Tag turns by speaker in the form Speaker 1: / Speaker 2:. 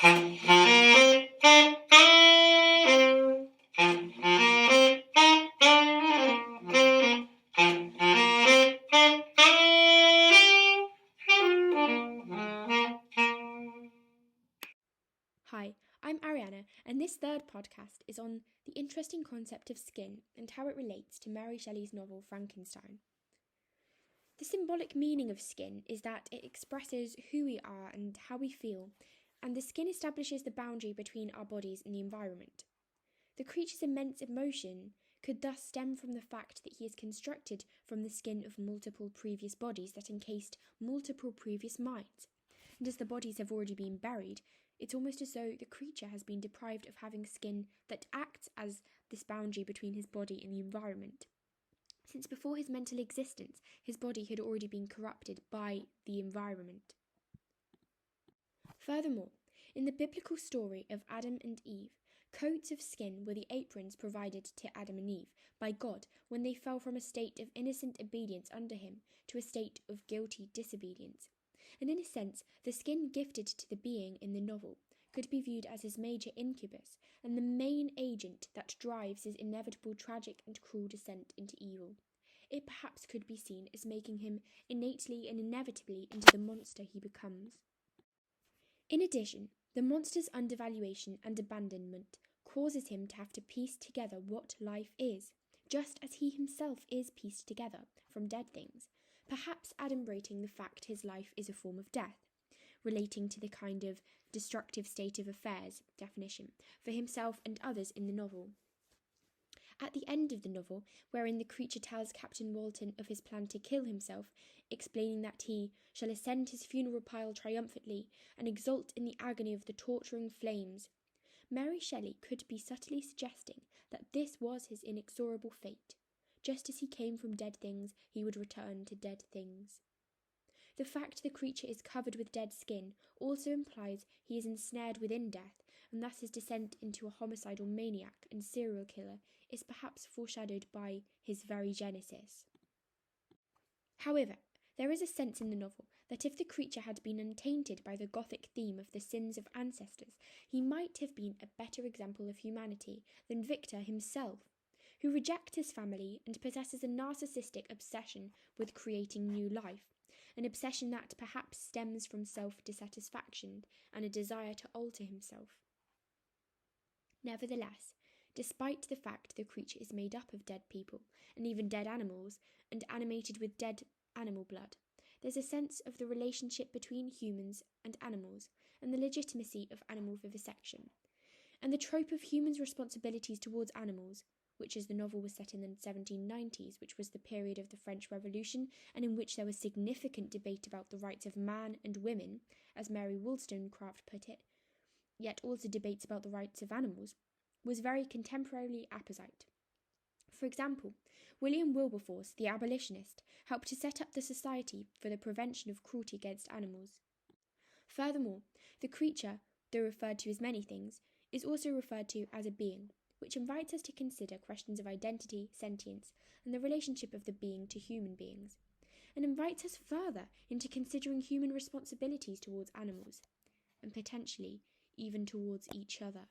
Speaker 1: Hi, I'm Ariana, and this third podcast is on the interesting concept of skin and how it relates to Mary Shelley's novel Frankenstein. The symbolic meaning of skin is that it expresses who we are and how we feel, and the skin establishes the boundary between our bodies and the environment. The creature's immense emotion could thus stem from the fact that he is constructed from the skin of multiple previous bodies that encased multiple previous minds. And as the bodies have already been buried, it's almost as though the creature has been deprived of having skin that acts as this boundary between his body and the environment. Since before his mental existence, his body had already been corrupted by the environment. Furthermore, in the biblical story of Adam and Eve, coats of skin were the aprons provided to Adam and Eve by God when they fell from a state of innocent obedience under him to a state of guilty disobedience. And in a sense, the skin gifted to the being in the novel could be viewed as his major incubus and the main agent that drives his inevitable tragic and cruel descent into evil. It perhaps could be seen as making him innately and inevitably into the monster he becomes. In addition, the monster's undervaluation and abandonment causes him to have to piece together what life is, just as he himself is pieced together from dead things, perhaps adumbrating the fact his life is a form of death, relating to the kind of destructive state of affairs definition for himself and others in the novel. At the end of the novel, wherein the creature tells Captain Walton of his plan to kill himself, explaining that he shall ascend his funeral pile triumphantly and exult in the agony of the torturing flames, Mary Shelley could be subtly suggesting that this was his inexorable fate. Just as he came from dead things, he would return to dead things. The fact the creature is covered with dead skin also implies he is ensnared within death, and thus his descent into a homicidal maniac and serial killer is perhaps foreshadowed by his very genesis. However, there is a sense in the novel that if the creature had been untainted by the Gothic theme of the sins of ancestors, he might have been a better example of humanity than Victor himself, who rejects his family and possesses a narcissistic obsession with creating new life, an obsession that perhaps stems from self-dissatisfaction and a desire to alter himself. Nevertheless, despite the fact the creature is made up of dead people and even dead animals and animated with dead animal blood, there's a sense of the relationship between humans and animals and the legitimacy of animal vivisection, and the trope of humans' responsibilities towards animals, which as the novel was set in the 1790s, which was the period of the French Revolution, and in which there was significant debate about the rights of man and women, as Mary Wollstonecraft put it, yet also debates about the rights of animals, was very contemporarily apposite. For example, William Wilberforce, the abolitionist, helped to set up the Society for the Prevention of Cruelty against Animals. Furthermore, the creature, though referred to as many things, is also referred to as a being, which invites us to consider questions of identity, sentience, and the relationship of the being to human beings, and invites us further into considering human responsibilities towards animals, and potentially even towards each other.